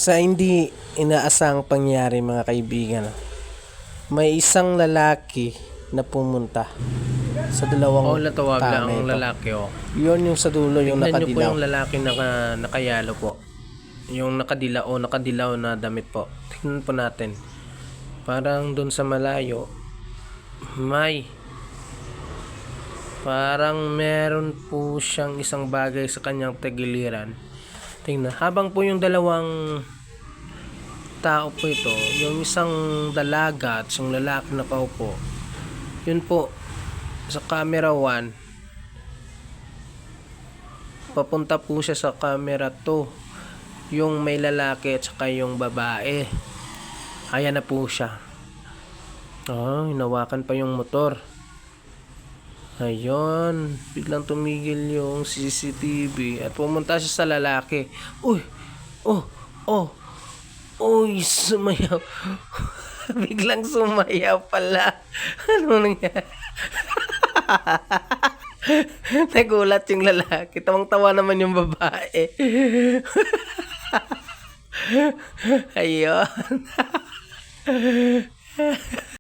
Sa hindi inaasang pangyari mga kaibigan, may isang lalaki na pumunta sa dalawang Natawag tao lang na ang ito. lalaki Yun yung sa dulo, yung Tingnan niyo po nakadilaw. yung lalaki nakayalo po. Yung nakadilaw na damit po. Tingnan po natin. Parang dun sa malayo, parang meron po siyang isang bagay sa kanyang tagiliran. Tingnan. Habang po yung dalawang tao po ito, yung isang dalaga at yung lalaki na paupo, yun po, sa camera 1, papunta po siya sa camera 2, yung may lalaki at saka yung babae. Ayan na po siya. Hinawakan pa yung motor. Ayun, biglang tumigil yung CCTV at pumunta siya sa lalaki. Uy, sumayaw. Biglang sumayaw pala. Ano nangyari? Nagulat yung lalaki. Tawang-tawa naman yung babae. Ayun.